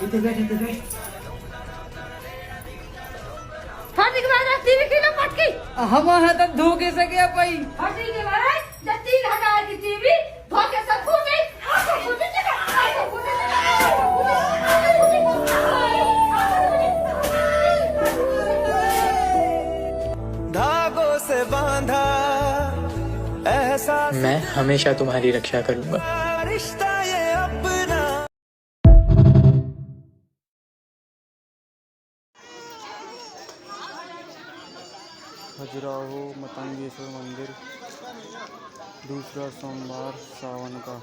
इधर बैठ इधर बैठ। फाटी के बाद टीवी किलो पटकी हम हाथ धोके से गया पाई। फाटी के बाद जब 3,000 की टीवी धोके सब फूटे धागों से बांधा एहसास मैं हमेशा तुम्हारी रक्षा करूंगा। रिश्ता ये अपना। खजुराहो मतंगेश्वर मंदिर, दूसरा सोमवार सावन का।